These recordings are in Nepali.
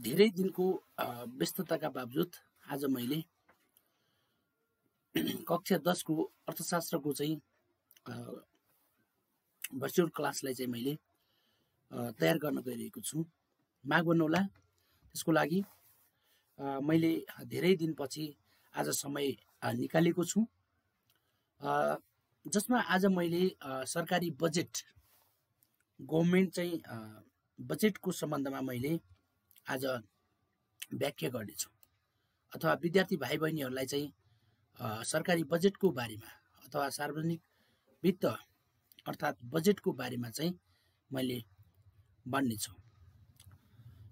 धेरै दिनको व्यस्तताका बावजुद आज मैले कक्षा 10 को अर्थशास्त्रको चाहिँ भर्चुअल क्लासलाई चाहिँ मैले तयार गर्न गइरहेको छु। माग गर्नुहोला त्यसको लागि मैले धेरै दिनपछि आज समय निकालेको छु, जसमा आज मैले सरकारी बजेट गभर्नमेन्ट चाहिँ बजेटको सम्बन्धमा मैले आज व्याख्या गर्नेछु अथवा विद्यार्थी भाइ बहिनीहरूलाई चाहिँ सरकारी बजेटको बारेमा अथवा सार्वजनिक वित्त अर्थात् बजेटको बारेमा चाहिँ मैले भन्नेछु।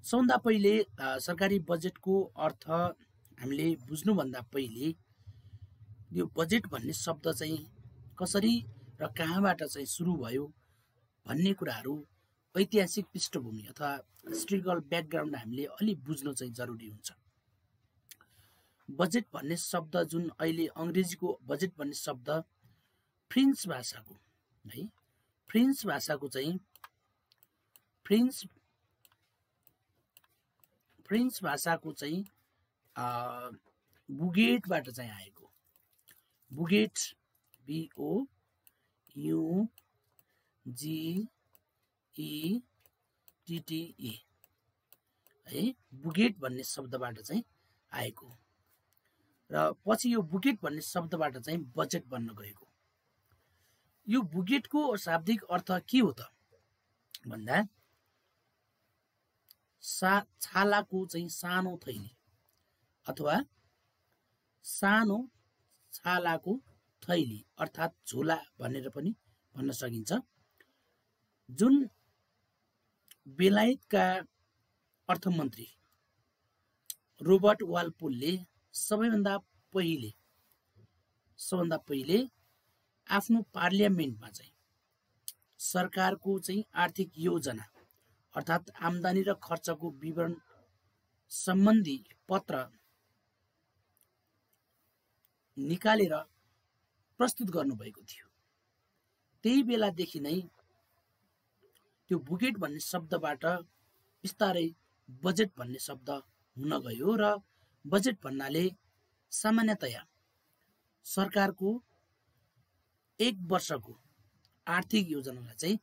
सबभन्दा पहिले सरकारी बजेटको अर्थ हामीले बुझ्नुभन्दा पहिले यो बजेट भन्ने शब्द चाहिँ कसरी र कहाँबाट चाहिँ सुरु भयो भन्ने कुराहरू ऐतिहासिक पृष्ठभूमि अथवा हिस्टोरिकल ब्याकग्राउन्ड हामीले अलि बुझ्नु चाहिँ जरुरी हुन्छ। बजेट भन्ने शब्द जुन अहिले अंग्रेजीको बजेट भन्ने शब्द फ्रेन्च भाषाको है, फ्रेन्च भाषाको चाहिँ फ्रेन्च भाषाको चाहिँ बुगेटबाट चाहिँ आएको। बुगेट BOUGETTE है, बुगेट भन्ने शब्दबाट चाहिँ आएको र पछि यो बुगेट भन्ने शब्दबाट चाहिँ बजेट बन्न गएको। यो बुगेटको शाब्दिक अर्थ के हो त भन्दा छालाको चाहिँ सानो थैली अथवा सानो छालाको थैली अर्थात् झोला भनेर पनि भन्न सकिन्छ, जुन बेलायतका अर्थमन्त्री रोबर्ट वालपोलले सबैभन्दा पहिले आफ्नो पार्लियामेन्टमा चाहिँ सरकारको चाहिँ आर्थिक योजना अर्थात् आम्दानी र खर्चको विवरण सम्बन्धी पत्र निकालेर प्रस्तुत गर्नुभएको थियो। त्यही बेलादेखि नै त्यो बुगेट भन्ने शब्दबाट बिस्तारै बजेट भन्ने शब्द हुन गयो र बजेट भन्नाले सामान्यतया सरकारको एक वर्षको आर्थिक योजनालाई चाहिँ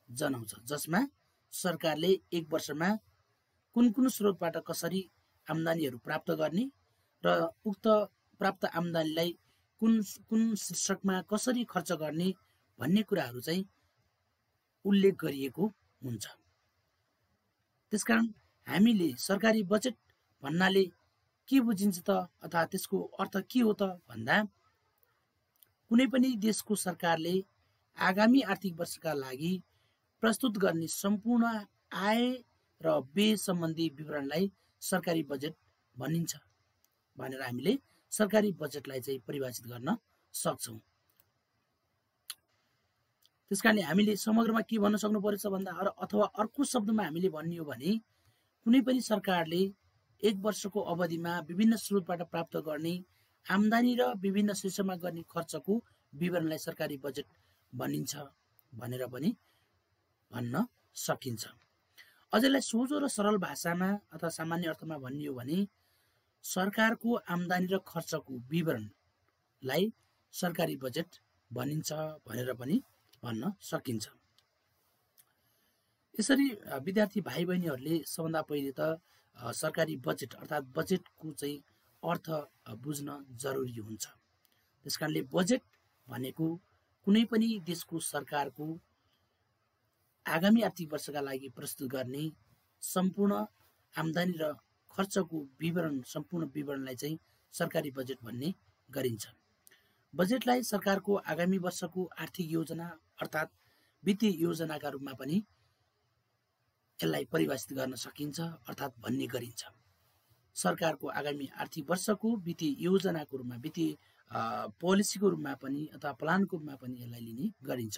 जनाउँछ, जसमा सरकारले एक वर्षमा कुन कुन स्रोतबाट कसरी आम्दानीहरू प्राप्त गर्ने र उक्त प्राप्त आम्दानीलाई कुन कुन शीर्षकमा कसरी खर्च गर्ने भन्ने कुराहरू चाहिँ उल्लेख गरिएको हुन्छ। त्यसकारण हामीले सरकारी बजेट भन्नाले के बुझिन्छ त अथवा त्यसको अर्थ के हो त भन्दा कुनै पनि देशको सरकारले आगामी आर्थिक वर्षका लागि प्रस्तुत गर्ने सम्पूर्ण आय र व्यय सम्बन्धी विवरणलाई सरकारी बजेट भनिन्छ भनेर हामीले सरकारी बजेटलाई चाहिँ परिभाषित गर्न सक्छौं। त्यसकारण हामीले समग्रमा के भन्न सक्नु पर्छ भन्दा अथवा अर्को शब्दमा हामीले भन्ने हो भने कुनै पनि सरकारले एक वर्षको अवधिमा विभिन्न स्रोतबाट प्राप्त गर्ने आम्दानी र विभिन्न शीर्षमा गर्ने खर्चको विवरणलाई सरकारी बजेट भनिन्छ भनेर पनि भन्न सकिन्छ। अझैलाई सोझो र सरल भाषामा अथवा सामान्य अर्थमा भन्ने हो भने सरकारको आम्दानी र खर्चको विवरणलाई सरकारी बजेट भनिन्छ भनेर पनि भन्न सकिन्छ। यसरी विद्यार्थी भाइ बहिनीहरूले सबभन्दा पहिले त सरकारी बजेट अर्थात् बजेटको चाहिँ अर्थ बुझ्न जरुरी हुन्छ। त्यसकारणले बजेट भनेको कुनै पनि देशको सरकारको आगामी आर्थिक वर्षका लागि प्रस्तुत गर्ने सम्पूर्ण आम्दानी र खर्चको विवरण सम्पूर्ण विवरणलाई चाहिँ सरकारी बजेट भन्ने गरिन्छ। बजेटलाई सरकारको आगामी वर्षको आर्थिक योजना अर्थात् वित्तीय योजनाका रूपमा पनि यसलाई परिभाषित गर्न सकिन्छ अर्थात् भन्ने गरिन्छ। सरकारको आगामी आर्थिक वर्षको वित्तीय योजनाको रूपमा वित्तीय पोलिसीको रूपमा पनि अथवा प्लानको रूपमा पनि यसलाई लिने गरिन्छ।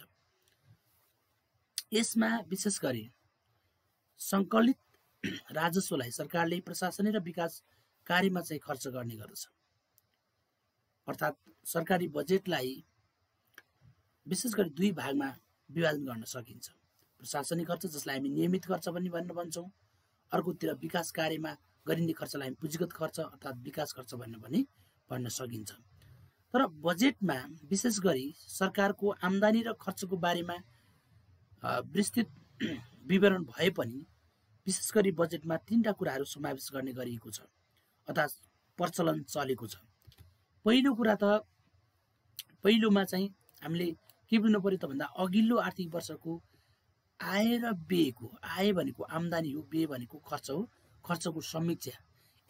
यसमा विशेष गरी सङ्कलित राजस्वलाई सरकारले प्रशासनिक र विकास कार्यमा चाहिँ खर्च गर्ने गर्दछ। अर्थात् सरकारी बजेटलाई विशेष गरी दुई भागमा विभाजन गर्न सकिन्छ। प्रशासनिक खर्च जसलाई हामी नियमित खर्च पनि भन्छौँ अर्कोतिर विकास कार्यमा गरिने खर्चलाई हामी पुँजीगत खर्च अर्थात् विकास खर्च भनेर पनि भन्न सकिन्छ। तर बजेटमा विशेष गरी सरकारको आम्दानी र खर्चको बारेमा विस्तृत विवरण भए पनि विशेष गरी बजेटमा 3टा कुराहरू समावेश गर्ने गरिएको छ अर्थात् प्रचलन चलेको छ। पहिलोमा चाहिँ हामीले के बुझ्नु पर्यो त भन्दा अघिल्लो आर्थिक वर्षको आय र व्ययको, आय भनेको आम्दानी हो, व्यय भनेको खर्च हो, खर्चको समीक्षा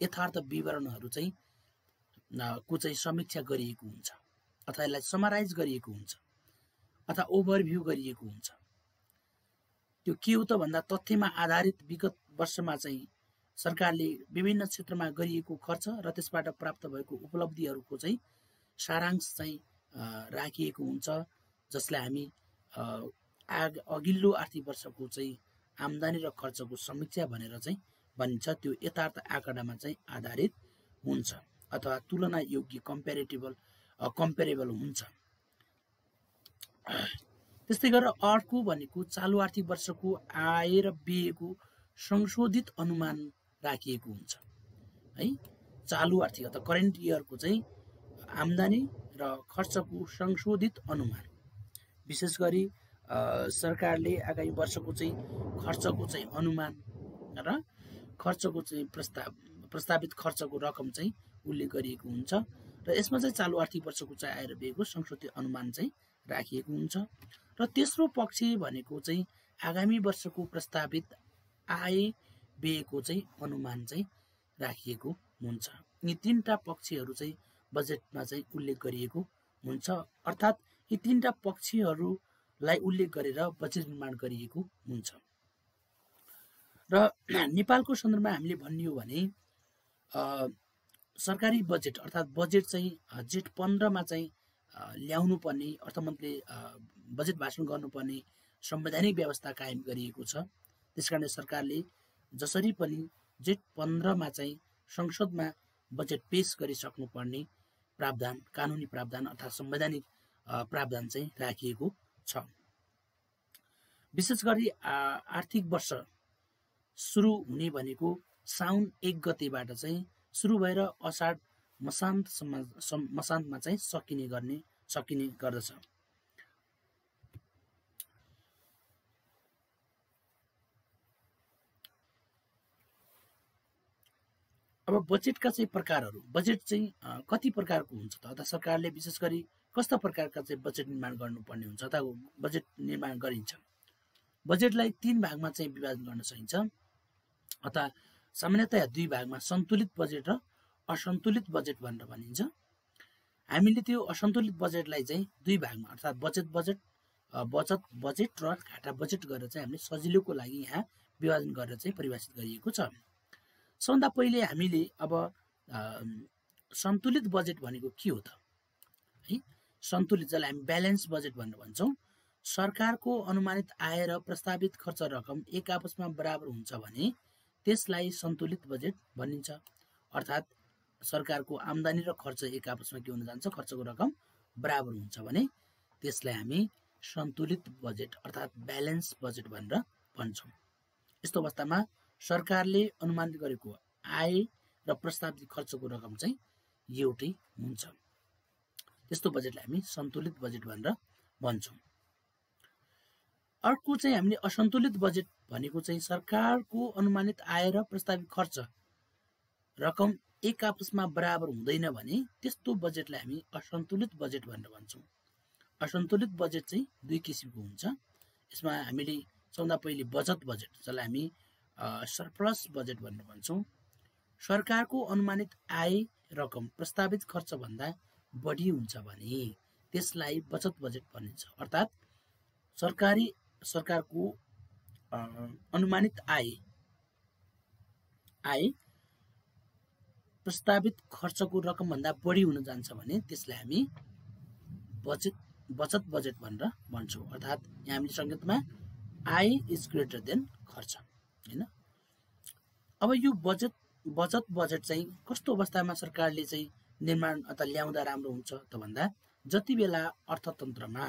यथार्थ विवरणहरू चाहिँ समीक्षा गरिएको हुन्छ अथवा यसलाई समराइज गरिएको हुन्छ अथवा ओभरभ्यू गरिएको हुन्छ। त्यो के हो त भन्दा तथ्यमा आधारित विगत वर्षमा चाहिँ सरकारले विभिन्न क्षेत्रमा गरिएको खर्च र त्यसबाट प्राप्त भएको उपलब्धिहरूको चाहिँ सारांश चाहिँ राखिएको हुन्छ, जसलाई हामी अघिल्लो आर्थिक वर्षको चाहिँ आम्दानी र खर्चको समीक्षा भनेर चाहिँ भनिन्छ। त्यो यथार्थ आँकडामा चाहिँ आधारित हुन्छ अथवा तुलना योग्य कम्पेरेबल हुन्छ। त्यस्तै गरेर अर्को भनेको चालु आर्थिक वर्षको आय र व्ययको संशोधित अनुमान राखिएको हुन्छ है। चालु आर्थिक अथवा करेन्ट इयरको चाहिँ आम्दानी र खर्चको संशोधित अनुमान, विशेष गरी सरकारले आगामी वर्षको चाहिँ खर्चको चाहिँ अनुमान र खर्चको चाहिँ प्रस्तावित खर्चको रकम चाहिँ उल्लेख गरिएको हुन्छ र यसमा चाहिँ चालु आर्थिक वर्षको चाहिँ आय र व्ययको संशोधित अनुमान चाहिँ राखिएको हुन्छ। र तेस्रो पक्ष भनेको चाहिँ आगामी वर्षको प्रस्तावित आय व्ययको चाहिँ अनुमान चाहिँ राखिएको हुन्छ। यी 3टा पक्षहरू चाहिँ बजेटमा चाहिँ उल्लेख गरिएको हुन्छ अर्थात् यी 3टा पक्षहरूलाई उल्लेख गरेर बजेट निर्माण गरिएको हुन्छ। र नेपालको सन्दर्भमा हामीले भन्ने हो भने सरकारी बजेट अर्थात् बजेट चाहिँ जेठ 15मा चाहिँ ल्याउनु पर्ने, अर्थमन्त्रीले बजेट भाषण गर्नुपर्ने संवैधानिक व्यवस्था कायम गरिएको छ। त्यसकारणले सरकारले जसरी पनि जेठ 15मा चाहिँ संसदमा बजेट पेश गरिसक्नुपर्ने प्रावधान, कानुनी प्रावधान अर्थात् संवैधानिक प्रावधान चाहिँ राखिएको छ। विशेष गरी आर्थिक वर्ष सुरु हुने भनेको साउन 1 गतेबाट चाहिँ सुरु भएर असाढ मसान्तमा चाहिँ सकिने गर्दछ। अब बजेटका चाहिँ प्रकारहरू, बजेट चाहिँ कति प्रकारको हुन्छ त अथवा सरकारले विशेष गरी कस्ता प्रकारका चाहिँ बजेट निर्माण गर्नुपर्ने हुन्छ अथवा बजेट निर्माण गरिन्छ। बजेटलाई 3 भागमा चाहिँ विभाजन गर्न सकिन्छ अथवा सामान्यतया 2 भागमा सन्तुलित बजेट र असन्तुलित बजेट भनेर भनिन्छ। हामीले त्यो असन्तुलित बजेटलाई चाहिँ 2 भागमा अर्थात् बचत बजेट र घाटा बजेट गरेर चाहिँ हामीले सजिलोको लागि यहाँ विभाजन गरेर चाहिँ परिभाषित गरिएको छ। सबभन्दा पहिले हामीले अब सन्तुलित बजेट भनेको के हो त है। सन्तुलित, जसलाई हामी ब्यालेन्स बजेट भनेर भन्छौँ, सरकारको अनुमानित आय र प्रस्तावित खर्च रकम एक आपसमा बराबर हुन्छ भने त्यसलाई सन्तुलित बजेट भनिन्छ। अर्थात् सरकारको आम्दानी र खर्च एक आपसमा के हुन जान्छ, खर्चको रकम बराबर हुन्छ भने त्यसलाई हामी सन्तुलित बजेट अर्थात् ब्यालेन्स बजेट भनेर भन्छौँ। यस्तो अवस्थामा सरकारले अनुमानित गरेको आय र प्रस्तावित खर्चको रकम चाहिँ एउटै हुन्छ। त्यस्तो बजेटलाई हामी सन्तुलित बजेट भनेर भन्छौँ। अर्को चाहिँ हामीले असन्तुलित बजेट भनेको चाहिँ सरकारको अनुमानित आय र प्रस्तावित खर्च रकम एक आपसमा बराबर हुँदैन भने त्यस्तो बजेटलाई हामी असन्तुलित बजेट भनेर भन्छौँ। असन्तुलित बजेट चाहिँ 2 किसिमको हुन्छ। यसमा हामीले सबभन्दा पहिले बचत बजेट, जसलाई हामी सरप्लस बजेट भनेर भन्छौँ। सरकारको अनुमानित आय रकम प्रस्तावित खर्च भन्दा बढी हुन्छ भने त्यसलाई बचत बजेट भनिन्छ। अर्थात् सरकारको अनुमानित आय प्रस्तावित खर्चको रकम भन्दा बढी हुन जान्छ भने त्यसलाई हामी बचत बजेट भनेर भन्छौँ। अर्थात् यहाँ हामीले संकेतमा आय इज ग्रेटर देन खर्च हैन। अब यो बचत बजेट चाहिँ कस्तो अवस्थामा सरकारले चाहिँ निर्माण अथवा ल्याउँदा राम्रो हुन्छ त भन्दा जति बेला अर्थतन्त्रमा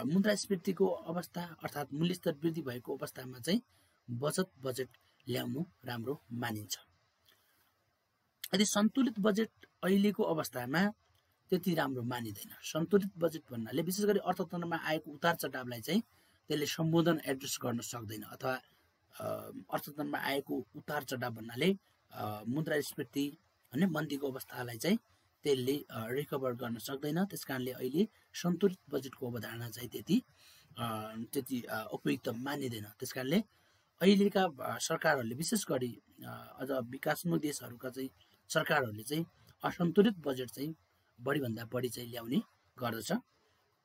मुद्रास्फीतिको अवस्था अर्थात् मूल्यस्तर वृद्धि भएको अवस्थामा चाहिँ बचत बजेट ल्याउनु राम्रो मानिन्छ। यदि सन्तुलित बजेट अहिलेको अवस्थामा त्यति राम्रो मानिँदैन। सन्तुलित बजेट भन्नाले विशेष गरी अर्थतन्त्रमा आएको उतार चढावलाई चाहिँ त्यसले सम्बोधन एड्रेस गर्न सक्दैन, अथवा अर्थतन्त्रमा आएको उतार चढाव भन्नाले मुद्रास्फीति होइन मन्दीको अवस्थालाई चाहिँ त्यसले रिकभर गर्न सक्दैन। त्यसकारणले अहिले सन्तुलित बजेटको अवधारणा चाहिँ त्यति उपयुक्त मानिँदैन। त्यसकारणले अहिलेका सरकारहरूले विशेष गरी अझ विकासोन्मुख देशहरूका चाहिँ सरकारहरूले चाहिँ असन्तुलित बजेट चाहिँ बढीभन्दा बढी चाहिँ ल्याउने गर्दछ।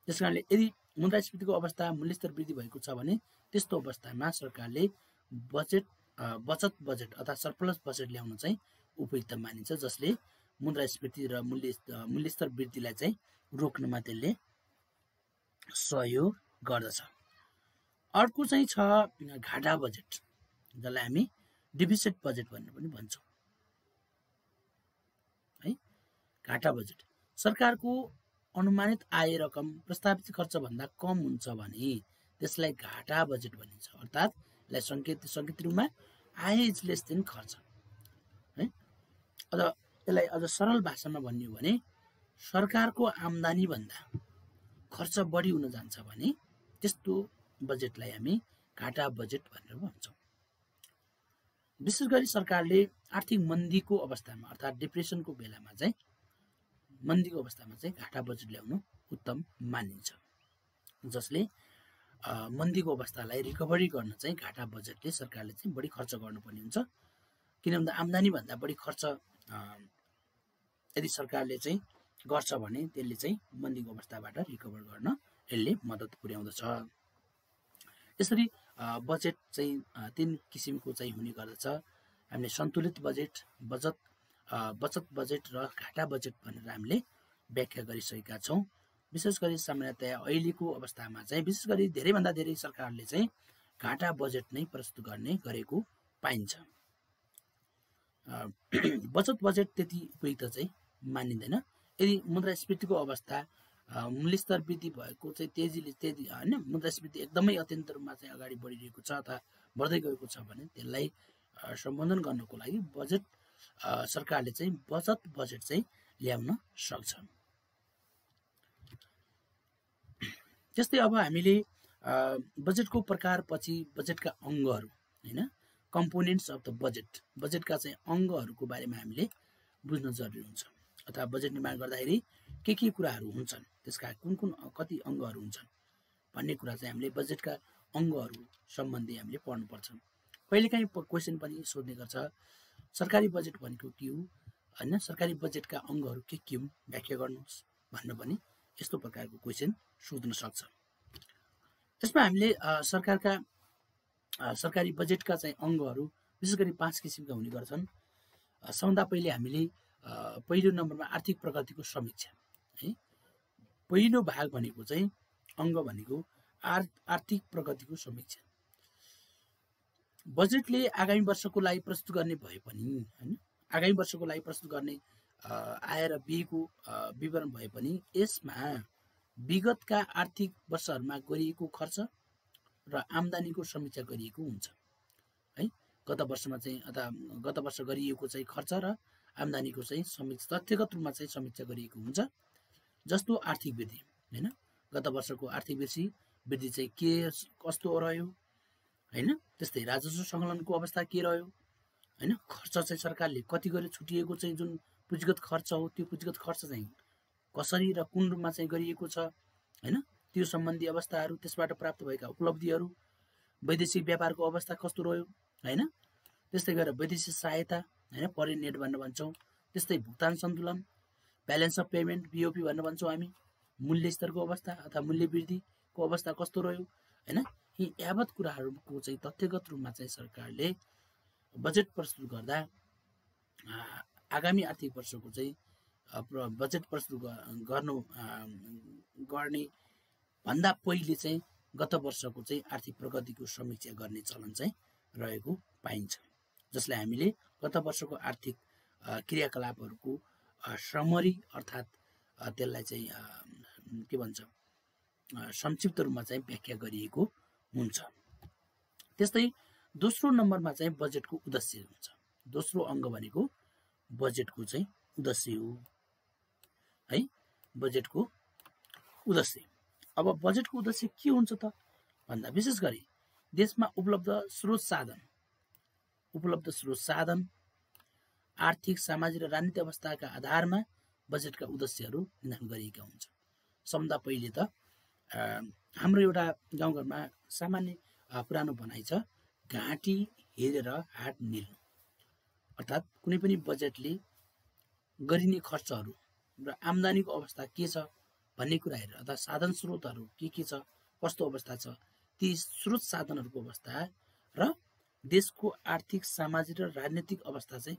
त्यसकारणले यदि मुद्रास्फीतिको अवस्था मूल्यस्तर वृद्धि भएको छ भने त्यस्तो अवस्थामा सरकारले बचत बजेट अथवा सरप्लस बजेट ल्याउन चाहिँ उपयुक्त मानिन्छ, जसले मुद्रास्फीति र मूल्यस्तर वृद्धिलाई चाहिँ रोक्नमा त्यसले सहयोग गर्दछ। अर्को चाहिँ छ घाटा बजेट, जसलाई हामी डिफिसिट बजेट भनेर पनि भन्छौँ है। घाटा बजेट सरकारको अनुमानित आय रकम प्रस्तावित खर्चभन्दा कम हुन्छ भने त्यसलाई घाटा बजेट भनिन्छ। अर्थात् यसलाई सङ्केत रूपमा आय इज लेस देन खर्च है। अझ यसलाई अझ सरल भाषामा भन्ने हो भने सरकारको आम्दानी भन्दा खर्च बढी हुन जान्छ भने त्यस्तो बजेटलाई हामी घाटा बजेट भनेर भन्छौँ। विशेष गरी सरकारले आर्थिक मन्दीको अवस्थामा अर्थात् डिप्रेसनको बेलामा चाहिँ मन्दीको अवस्थामा चाहिँ घाटा बजेट ल्याउनु उत्तम मानिन्छ, जसले मन्दीको अवस्थालाई रिकभरी गर्न चाहिँ घाटा बजेटले सरकारले चाहिँ बढी खर्च गर्नुपर्ने हुन्छ। किनभने आम्दानी भन्दा बढी खर्च यदि सरकारले चाहिँ गर्छ भने त्यसले चाहिँ मन्दीको अवस्थाबाट रिकभर गर्न यसले मद्दत पुर्याउँदछ। यसरी बजेट चाहिँ 3 किसिमको चाहिँ हुने गर्दछ। हामीले सन्तुलित बजेट, बचत बजेट र घाटा बजेट भनेर हामीले व्याख्या गरिसकेका छौँ। विशेष गरी सामान्यतया अहिलेको अवस्थामा चाहिँ विशेष गरी धेरैभन्दा धेरै सरकारले चाहिँ घाटा बजेट नै प्रस्तुत गरेको पाइन्छ। बचत बजेट त्यति उपयुक्त चाहिँ मानिँदैन। यदि मुद्रास्फीतिको अवस्था मूल्यस्तर वृद्धि भएको चाहिँ तेजी होइन मुद्रास्फीति एकदमै अत्यन्त रूपमा चाहिँ अगाडि बढिरहेको छ अथवा बढ्दै गएको छ भने त्यसलाई सम्बोधन गर्नको लागि सरकारले चाहिँ बचत बजेट चाहिँ ल्याउन सक्छ। त्यस्तै अब हामीले बजेटको प्रकारपछि बजेटका अङ्गहरू होइन कम्पोनेन्ट्स अफ द बजेटका चाहिँ अङ्गहरूको बारेमा हामीले बुझ्न जरुरी हुन्छ। अथवा बजेट निर्माण गर्दाखेरि के कुराहरू हुन्छन्, त्यसका कुन कति अङ्गहरू हुन्छन् भन्ने कुरा चाहिँ हामीले बजेटका अङ्गहरू सम्बन्धी हामीले पढ्नुपर्छ। कहिलेकाहीँ क्वेसन पनि सोध्ने गर्छ सरकारी बजेट भनेको के हो होइन, सरकारी बजेटका अङ्गहरू के हुन् व्याख्या गर्नुहोस् भन्न पनि यस्तो प्रकारको क्वेसन सोध्न सक्छ। यसमा हामीले सरकारी बजेटका चाहिँ अङ्गहरू विशेष गरी 5 किसिमका हुने गर्छन्। सबभन्दा पहिले हामीले पहिलो नम्बरमा आर्थिक प्रगतिको समीक्षा है। पहिलो भाग भनेको चाहिँ अङ्ग भनेको आर्थिक प्रगतिको समीक्षा। बजेटले आगामी वर्षको लागि प्रस्तुत गर्ने भए पनि होइन आगामी वर्षको लागि प्रस्तुत गर्ने आय र व्ययको विवरण भए पनि यसमा विगतका आर्थिक वर्षहरूमा गरिएको खर्च र आम्दानीको समीक्षा गरिएको हुन्छ है। गत वर्षमा चाहिँ अथवा गत वर्ष गरिएको चाहिँ खर्च र आम्दानीको चाहिँ समीक्षा तथ्यगत रूपमा चाहिँ समीक्षा गरिएको हुन्छ। जस्तो आर्थिक वृद्धि होइन, गत वर्षको आर्थिक वृद्धि चाहिँ के कस्तो रह्यो होइन, त्यस्तै राजस्व सङ्कलनको अवस्था के रह्यो होइन, खर्च चाहिँ सरकारले कति गरी छुटिएको चाहिँ जुन पुँजीगत खर्च हो त्यो पुँजीगत खर्च चाहिँ कसरी र कुन रूपमा चाहिँ गरिएको छ होइन, त्यो सम्बन्धी अवस्थाहरू, त्यसबाट प्राप्त भएका उपलब्धिहरू, वैदेशिक व्यापारको अवस्था कस्तो रह्यो होइन, त्यस्तै गरेर वैदेशिक सहायता होइन फरेन एड भनेर भन्छौँ, त्यस्तै भुक्तान सन्तुलन ब्यालेन्स अफ पेमेन्ट बिओपी भनेर भन्छौँ हामी, मूल्य स्तरको अवस्था अथवा मूल्य वृद्धिको अवस्था कस्तो रह्यो होइन। यी यावत कुराहरूको चाहिँ तथ्यगत रूपमा चाहिँ सरकारले बजेट प्रस्तुत गर्दा आगामी आर्थिक वर्षको चाहिँ बजेट प्रस्तुत गर्ने भन्दा पहिले चाहिँ गत वर्षको चाहिँ आर्थिक प्रगतिको समीक्षा गर्ने चलन चाहिँ रहेको पाइन्छ, जसलाई हामीले गत वर्षको आर्थिक क्रियाकलापहरूको समरी अर्थात् त्यसलाई चाहिँ के भन्छ संक्षिप्त रूपमा चाहिँ व्याख्या गरिएको हुन्छ। त्यस्तै दोस्रो नम्बरमा चाहिँ बजेटको उद्देश्य हुन्छ। दोस्रो अङ्ग भनेको बजेटको चाहिँ उद्देश्य हो है, बजेटको उद्देश्य। अब बजेटको उद्देश्य के हुन्छ त भन्दा विशेष गरी देशमा उपलब्ध स्रोत साधन आर्थिक सामाजिक र राजनीतिक अवस्थाका आधारमा बजेटका उद्देश्यहरू निर्धारण गरिएका हुन्छन्। सबभन्दा पहिले त हाम्रो एउटा गाउँघरमा सामान्य पुरानो भनाइ छ, घाँटी हेरेर हाट निल्नु। अर्थात् कुनै पनि बजेटले गरिने खर्चहरू र आम्दानीको अवस्था के छ भन्ने कुरा हेरेर, अथवा साधन स्रोतहरू के छ, कस्तो अवस्था छ, ती स्रोत साधनहरूको अवस्था र देशको आर्थिक सामाजिक र राजनीतिक अवस्था चाहिँ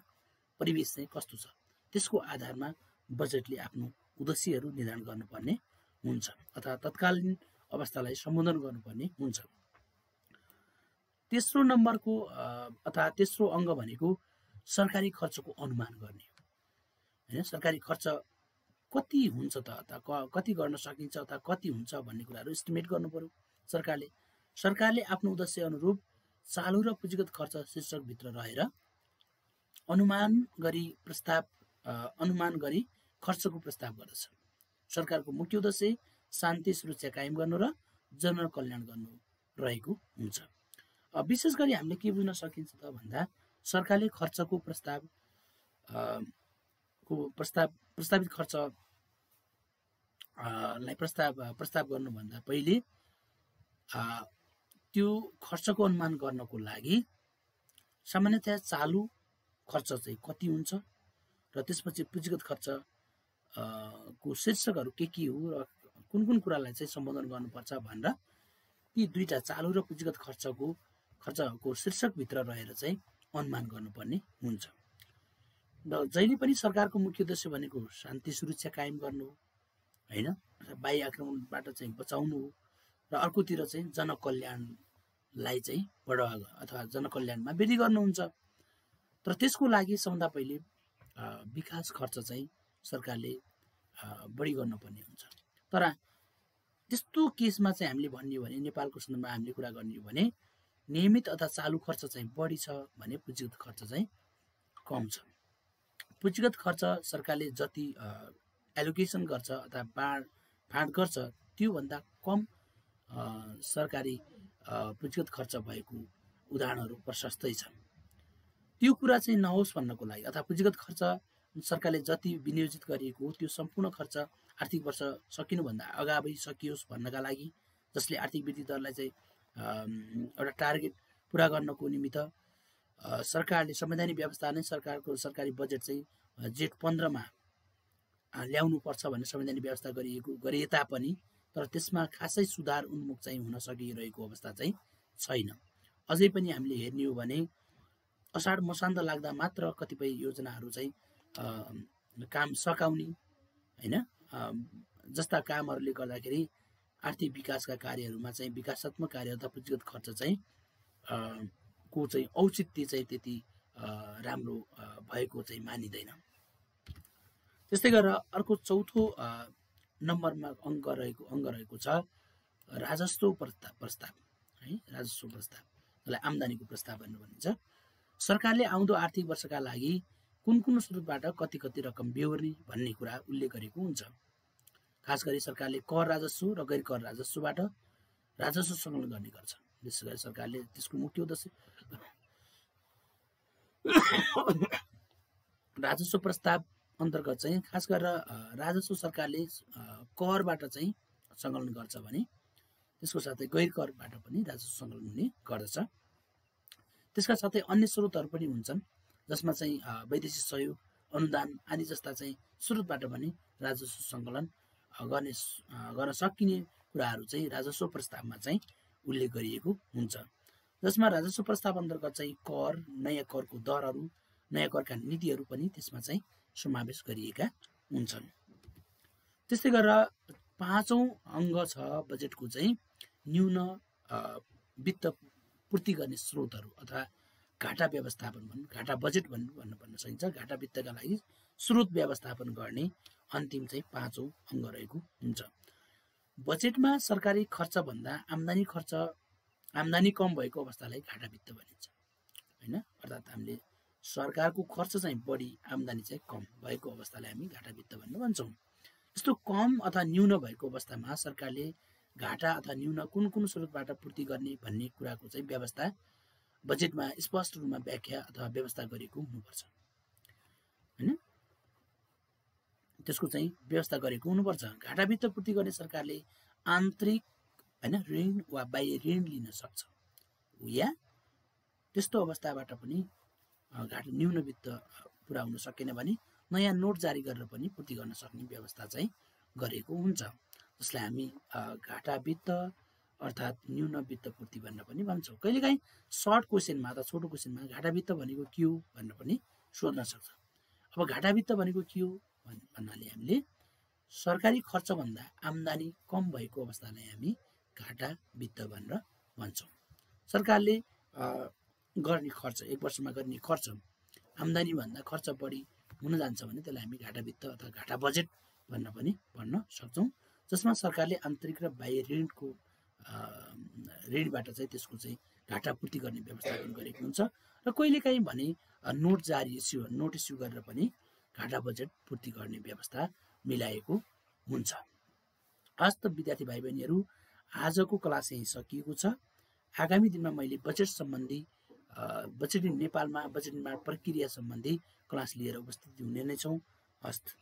परिवेश चाहिँ कस्तो छ, त्यसको आधारमा बजेटले आफ्नो उद्देश्यहरू निर्धारण गर्नुपर्ने हुन्छ अथवा तत्कालीन अवस्थालाई सम्बोधन गर्नुपर्ने हुन्छ। तेस्रो नम्बरको अथवा तेस्रो अङ्ग भनेको सरकारी खर्चको अनुमान गर्ने होइन। सरकारी खर्च कति हुन्छ त, अथवा कति गर्न सकिन्छ अथवा कति हुन्छ भन्ने कुराहरू इस्टिमेट गर्नु पर्यो सरकारले आफ्नो उद्देश्य अनुरूप चालु र पुँजीगत खर्च शीर्षकभित्र रहेर अनुमान गरी खर्चको प्रस्ताव गर्दछ। सरकारको मुख्य उद्देश्य शान्ति सुरक्षा कायम गर्नु र जनकल्याण गर्नु रहेको हुन्छ। विशेष गरी हामीले के बुझ्न सकिन्छ त भन्दा सरकारले खर्चको प्रस्तावित खर्चलाई प्रस्ताव गर्नुभन्दा पहिले त्यो खर्चको अनुमान गर्नको लागि सामान्यतया चालु खर्च चाहिँ कति हुन्छ र त्यसपछि पुँजीगत खर्च को शीर्षकहरू के हो र कुन कुरालाई चाहिँ सम्बोधन गर्नुपर्छ भनेर ती दुईटा चालु र पुँजीगत खर्चको शीर्षकभित्र रहेर चाहिँ अनुमान गर्नुपर्ने हुन्छ। र जहिले पनि सरकारको मुख्य उद्देश्य भनेको शान्ति सुरक्षा कायम गर्नु होइन, बाह्य आक्रमणबाट चाहिँ बचाउनु र अर्कोतिर चाहिँ जनकल्याणलाई चाहिँ बढावा अथवा जनकल्याणमा वृद्धि गर्नुहुन्छ। तर त्यसको लागि सबभन्दा पहिले विकास खर्च चाहिँ सरकारले बढी गर्नुपर्ने हुन्छ। तर त्यस्तो केसमा चाहिँ हामीले भन्ने हो भने, नेपालको सन्दर्भमा हामीले कुरा गर्ने हो भने नियमित अथवा चालु खर्च चाहिँ बढी छ भने पुँजीगत खर्च चाहिँ कम छ। पुँजीगत खर्च सरकारले जति एलोकेसन गर्छ अथवा फाँड गर्छ त्योभन्दा कम सरकारी पुँजीगत खर्च भएको उदाहरणहरू प्रशस्तै छन्। त्यो कुरा चाहिँ नहोस् भन्नको लागि अथवा पुँजीगत खर्च सरकारले जति विनियोजित गरिएको हो त्यो सम्पूर्ण खर्च आर्थिक वर्ष सकिनुभन्दा अगावै सकियोस् भन्नका लागि, जसले आर्थिक वृद्धि दरलाई चाहिँ एउटा टार्गेट पुरा गर्नको निमित्त सरकारले संवैधानिक व्यवस्था नै सरकारी बजेट चाहिँ जेठ 15मा ल्याउनु पर्छ भन्ने संवैधानिक व्यवस्था गरिए तापनि तर त्यसमा खासै सुधार उन्मुख चाहिँ हुन सकिरहेको अवस्था चाहिँ छैन। अझै पनि हामीले हेर्ने हो भने असाढ मसान्त लाग्दा मात्र कतिपय योजनाहरू चाहिँ काम सकाउने होइन, जस्ता कामहरूले गर्दाखेरि आर्थिक विकासका कार्यहरूमा चाहिँ विकासात्मक कार्य अथवा पुँजीगत खर्च चाहिँ को चाहिँ औचित्य चाहिँ त्यति राम्रो भएको चाहिँ मानिँदैन। त्यस्तै गरेर अर्को चौथो नम्बरमा अङ्ग रहेको छ राजस्व प्रस्ताव है। राजस्व प्रस्ताव, जसलाई आम्दानीको प्रस्ताव भनिन्छ। सरकारले आउँदो आर्थिक वर्षका लागि कुन स्रोतबाट कति रकम बेहोर्ने भन्ने कुरा उल्लेख गरेको हुन्छ। खास गरी सरकारले कर राजस्व र गैर कर राजस्वबाट राजस्व सङ्कलन गर्ने गर्छ। विशेष गरी सरकारले त्यसको मुख्य उद्देश्य राजस्व प्रस्ताव अन्तर्गत चाहिँ खास गरेर राजस्व सरकारले करबाट चाहिँ सङ्कलन गर्छ भने त्यसको साथै गैर करबाट पनि राजस्व सङ्कलन हुने गर्दछ। त्यसका साथै अन्य स्रोतहरू पनि हुन्छन् जसमा चाहिँ वैदेशिक सहयोग, अनुदान आदि जस्ता चाहिँ स्रोतबाट पनि राजस्व सङ्कलन गर्न सकिने कुराहरू चाहिँ राजस्व प्रस्तावमा चाहिँ उल्लेख गरिएको हुन्छ। जसमा राजस्व प्रस्ताव अन्तर्गत चाहिँ कर, नयाँ करको दरहरू, नयाँ करका नीतिहरू पनि त्यसमा चाहिँ समावेश गरिएका हुन्छन्। त्यस्तै गरेर पाँचौं अङ्ग छ बजेटको चाहिँ न्यून वित्त पूर्ति गर्ने स्रोतहरू अथवा घाटा व्यवस्थापन घाटा बजेट भन्न सकिन्छ। घाटा वित्तका लागि स्रोत व्यवस्थापन गर्ने अन्तिम चाहिँ पाँचौं अङ्ग रहेको हुन्छ। बजेटमा सरकारी खर्च भन्दा आम्दानी कम भएको अवस्थालाई घाटा वित्त भनिन्छ। हैन। अर्थात् हामीले सरकारको खर्च चाहिँ बढी आम्दानी चाहिँ कम भएको अवस्थालाई हामी घाटा वित्त भनेर भन्छौँ। यस्तो कम अथवा न्यून भएको अवस्थामा सरकारले घाटा अथवा न्यून कुन कुन स्रोतबाट पूर्ति गर्ने भन्ने कुराको चाहिँ व्यवस्था बजेटमा स्पष्ट रूपमा व्याख्या अथवा व्यवस्था गरेको हुनुपर्छ हैन। त्यसको चाहिँ व्यवस्था गरेको हुनुपर्छ। घाटा वित्त पूर्ति गर्ने सरकारले आन्तरिक हैन ऋण वा बाह्य ऋण लिन सक्छ या त्यस्तो अवस्थाबाट पनि घाटा न्यून वित्त पुरा हुन सकेन भने नयाँ नोट जारी गरेर पनि पूर्ति गर्न सक्ने व्यवस्था चाहिँ गरेको हुन्छ, जसलाई हामी घाटा वित्त अर्थात् न्यून वित्त पूर्ति भनेर पनि भन्छौँ। कहिलेकाहीँ सर्ट क्वेसनमा अथवा छोटो क्वेसनमा घाटा वित्त भनेको के हो भनेर पनि सोध्न सक्छ। अब घाटा वित्त भनेको के हो भन्नाले हामीले सरकारी खर्चभन्दा आम्दानी कम भएको अवस्थालाई हामी घाटा वित्त भनेर भन्छौँ। सरकारले गर्ने खर्च, एक वर्षमा गर्ने खर्च आम्दानीभन्दा खर्च बढी हुन जान्छ भने त्यसलाई हामी घाटा वित्त अथवा घाटा बजेट भनेर पनि भन्न सक्छौँ, जसमा सरकारले आन्तरिक र बाह्य ऋणको ऋणबाट चाहिँ त्यसको चाहिँ घाटा पूर्ति गर्ने व्यवस्थापन गरेको हुन्छ र कहिलेकाहीँ भने नोट इस्यु गरेर पनि घाटा बजेट पूर्ति गर्ने व्यवस्था मिलाएको हुन्छ। आज त विद्यार्थी भाइ बहिनीहरू आजको क्लास यही सकिएको छ। आगामी दिनमा मैले बजेट सम्बन्धी बजेटिङ नेपालमा बजेट निर्माण प्रक्रिया सम्बन्धी क्लास लिएर उपस्थित हुने नै छौँ। हस्त।